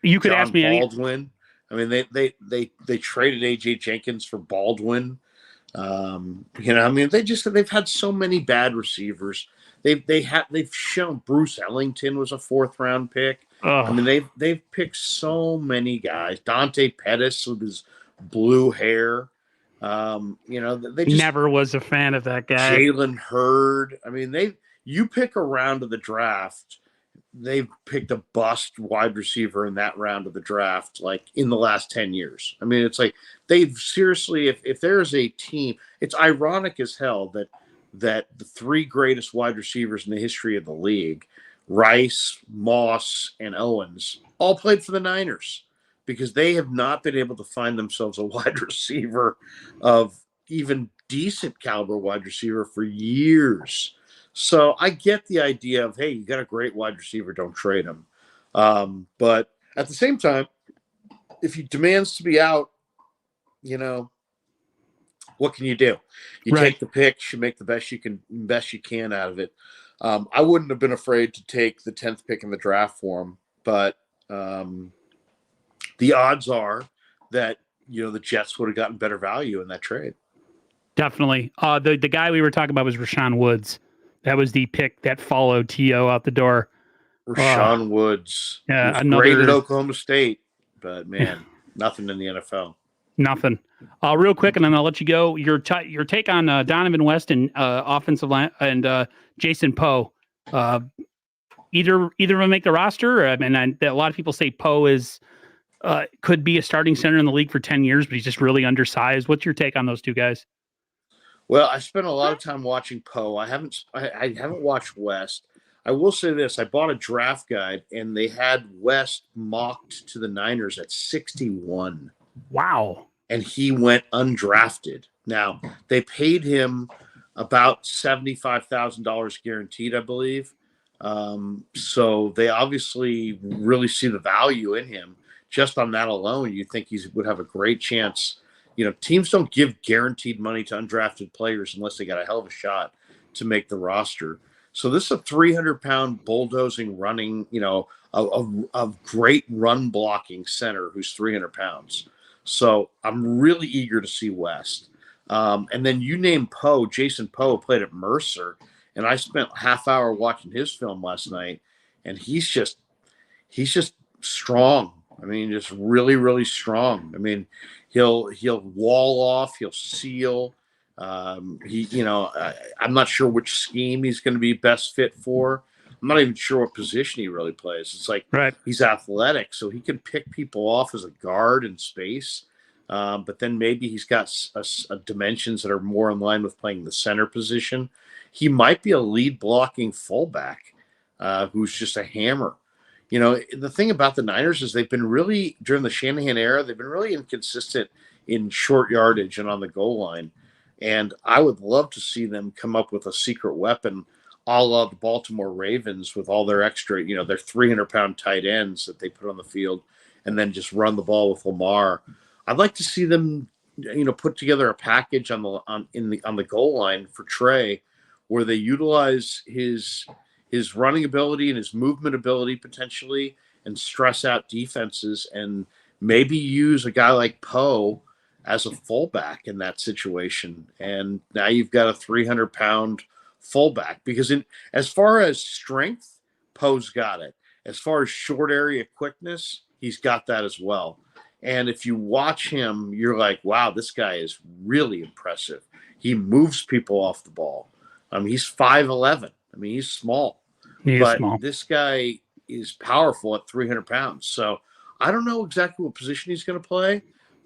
You could John ask me Baldwin. They traded A.J. Jenkins for Baldwin. They've had so many bad receivers. They've shown Bruce Ellington was a 4th round pick. They've picked so many guys. Dante Pettis with his blue hair. They just never was a fan of that guy. Jalen Hurd. You pick a round of the draft. They've picked a bust wide receiver in that round of the draft, like in the last 10 years. It's like they've seriously, if there is a team, it's ironic as hell that the 3 greatest wide receivers in the history of the league, Rice, Moss, and Owens, all played for the Niners, because they have not been able to find themselves a wide receiver of even decent caliber wide receiver for years. So I get the idea of, hey, you got a great wide receiver, don't trade him. But at the same time, if he demands to be out, what can you do? You take the picks, you make the best you can out of it. I wouldn't have been afraid to take the 10th pick in the draft for him, but the odds are that the Jets would have gotten better value in that trade. Definitely. The guy we were talking about was Rashawn Woods. That was the pick that followed T.O. out the door. Rashawn Woods. Yeah, He was great at Oklahoma State, but man, nothing in the NFL. Nothing. Real quick, and then I'll let you go. Your take on Donovan West and offensive line and Jason Poe. Either of them make the roster. A lot of people say Poe is could be a starting center in the league for 10 years, but he's just really undersized. What's your take on those two guys? Well, I spent a lot of time watching Poe. I haven't watched West. I will say this: I bought a draft guide, and they had West mocked to the Niners at 61. Wow! And he went undrafted. Now they paid him about $75,000 guaranteed, I believe. So they obviously really see the value in him. Just on that alone, you think he would have a great chance. Teams don't give guaranteed money to undrafted players unless they got a hell of a shot to make the roster. So this is a 300-pound bulldozing running, a great run blocking center who's 300 pounds. So I'm really eager to see West. And then you named Poe. Jason Poe played at Mercer, and I spent a half hour watching his film last night, and he's just strong. I mean, just really, really strong. I mean, he'll wall off, he'll seal. I'm not sure which scheme he's going to be best fit for. I'm not even sure what position he really plays. It's like He's athletic, so he can pick people off as a guard in space. But then maybe he's got dimensions that are more in line with playing the center position. He might be a lead blocking fullback who's just a hammer. The thing about the Niners is they've been really, during the Shanahan era, they've been really inconsistent in short yardage and on the goal line. And I would love to see them come up with a secret weapon a la the Baltimore Ravens with all their extra, their 300-pound tight ends that they put on the field and then just run the ball with Lamar. I'd like to see them, put together a package on the goal line for Trey where they utilize his running ability and his movement ability potentially and stress out defenses and maybe use a guy like Poe as a fullback in that situation. And now you've got a 300-pound fullback because as far as strength, Poe's got it. As far as short area quickness, he's got that as well. And if you watch him, you're like, wow, this guy is really impressive. He moves people off the ball. He's 5'11". He's small. But this guy is powerful at 300 pounds. So I don't know exactly what position he's going to play,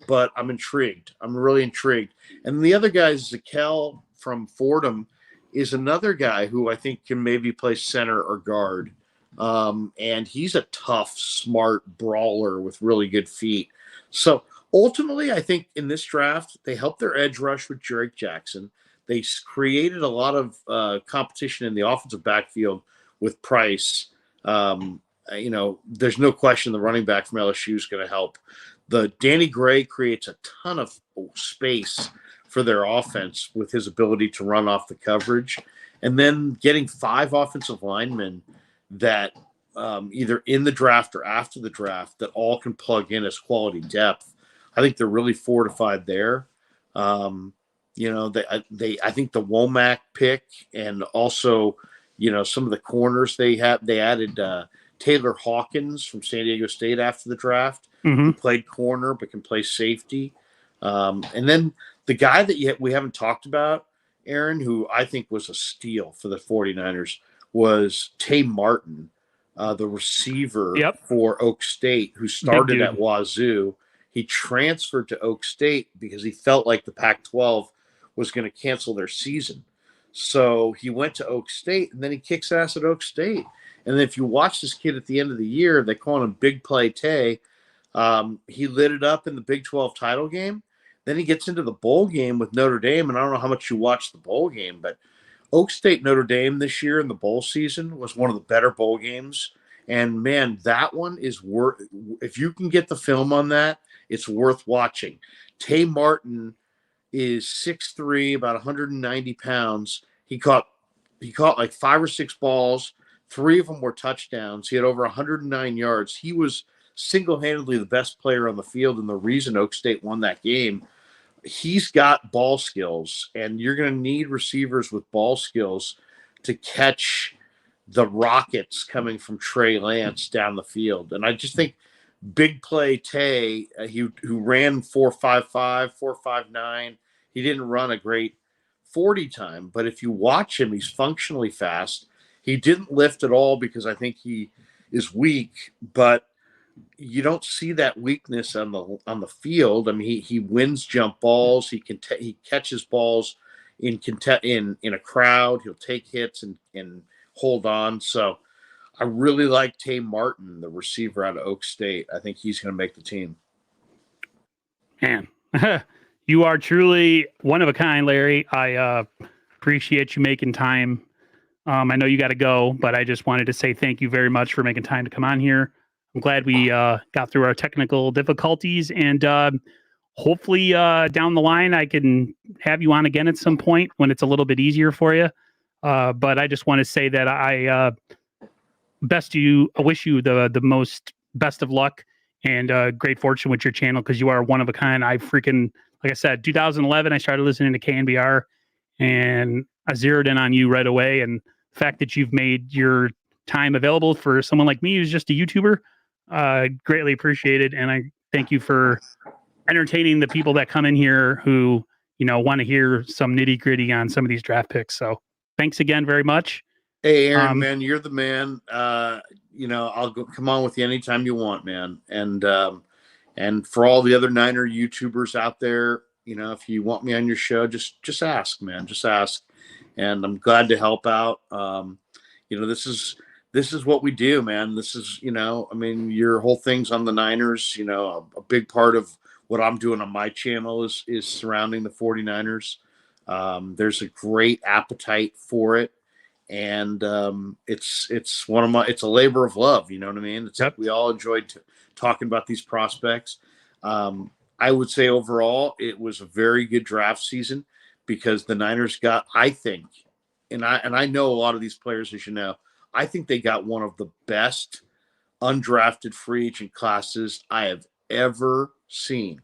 but I'm intrigued. I'm really intrigued. And the other guy, Zakel from Fordham, is another guy who I think can maybe play center or guard. And he's a tough, smart brawler with really good feet. So ultimately, I think in this draft, they helped their edge rush with Jerick Jackson. They created a lot of competition in the offensive backfield with Price. There's no question the running back from LSU is going to help. The Danny Gray creates a ton of space for their offense with his ability to run off the coverage. And then getting 5 offensive linemen that either in the draft or after the draft that all can plug in as quality depth. I think they're really fortified there. I think the Womack pick and also, some of the corners they added Taylor Hawkins from San Diego State after the draft, who played corner but can play safety. And then the guy that we haven't talked about, Aaron, who I think was a steal for the 49ers, was Tay Martin, the receiver for Oak State, who started at Wazoo. He transferred to Oak State because he felt like the Pac-12 was going to cancel their season. So he went to Oak State, and then he kicks ass at Oak State. And if you watch this kid at the end of the year, they call him Big Play Tay. He lit it up in the Big 12 title game. Then he gets into the bowl game with Notre Dame, and I don't know how much you watched the bowl game, but Oak State Notre Dame this year in the bowl season was one of the better bowl games. And, man, that one is worth – if you can get the film on that, it's worth watching. Tay Martin is 6'3", about 190 pounds. He caught he caught like 5 or 6 balls. 3 of them were touchdowns. He had over 109 yards. He was single-handedly the best player on the field, and the reason Oak State won that game. He's got ball skills, and you're going to need receivers with ball skills to catch the rockets coming from Trey Lance down the field. And I just think big play Tay, who ran 4.55, 4.59. He didn't run a great 40 time, but if you watch him, he's functionally fast. He didn't lift at all because I think he is weak, but you don't see that weakness on the field. I mean, he wins jump balls. He catches balls in a crowd. He'll take hits and hold on. So I really like Tay Martin, the receiver out of Oak State. I think he's going to make the team. Man, you are truly one of a kind, Larry. I appreciate you making time. I know you got to go, but I just wanted to say thank you very much for making time to come on here. I'm glad we got through our technical difficulties, and hopefully down the line I can have you on again at some point when it's a little bit easier for you. But I just want to say that I wish you the most best of luck and great fortune with your channel, because you are one of a kind. Like I said, 2011, I started listening to KNBR, and I zeroed in on you right away. And the fact that you've made your time available for someone like me who's just a YouTuber, greatly appreciated. And I thank you for entertaining the people that come in here who, want to hear some nitty gritty on some of these draft picks. So thanks again very much. Hey, Aaron, man, you're the man. I'll come on with you anytime you want, man. And for all the other Niner YouTubers out there, if you want me on your show, just ask, man. Just ask. And I'm glad to help out. This is what we do, man. This is, your whole thing's on the Niners. A big part of what I'm doing on my channel is surrounding the 49ers. There's a great appetite for it. And it's a labor of love. You know what I mean? It's Yep. We all enjoyed talking about these prospects. I would say overall, it was a very good draft season because the Niners got, I think, and I know a lot of these players, as you know, I think they got one of the best undrafted free agent classes I have ever seen.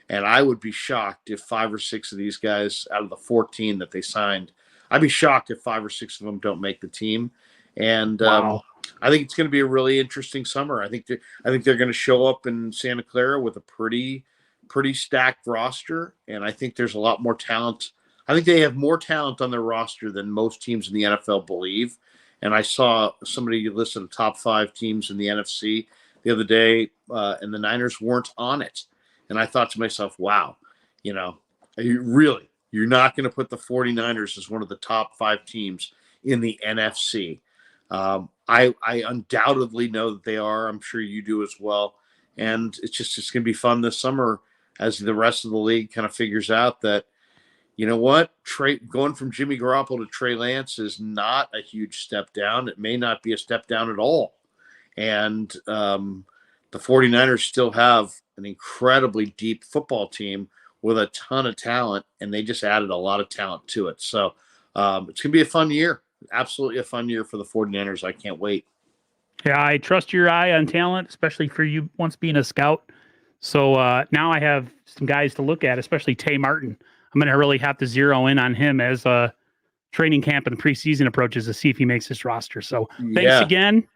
And I would be shocked if 5 or 6 of these guys out of the 14 that they signed, I'd be shocked if 5 or 6 of them don't make the team. And Wow. I think it's going to be a really interesting summer. I think they're going to show up in Santa Clara with a pretty stacked roster, and I think there's a lot more talent. I think they have more talent on their roster than most teams in the NFL believe. And I saw somebody listed the top 5 teams in the NFC the other day, and the Niners weren't on it. And I thought to myself, wow, you're not going to put the 49ers as one of the top 5 teams in the NFC. I undoubtedly know that they are. I'm sure you do as well. And it's going to be fun this summer as the rest of the league kind of figures out that, going from Jimmy Garoppolo to Trey Lance is not a huge step down. It may not be a step down at all. And the 49ers still have an incredibly deep football team with a ton of talent, and they just added a lot of talent to it. So it's going to be a fun year. Absolutely a fun year for the 49ers. I can't wait. Yeah, I trust your eye on talent, especially for you once being a scout. So now I have some guys to look at, especially Tay Martin. I'm going to really have to zero in on him as training camp and preseason approaches to see if he makes this roster. So thanks again.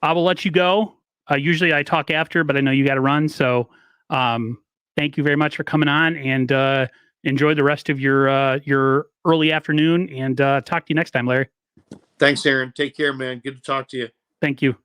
I will let you go. Usually I talk after, but I know you got to run. So thank you very much for coming on, and enjoy the rest of your early afternoon, and talk to you next time, Larry. Thanks, Aaron. Take care, man. Good to talk to you. Thank you.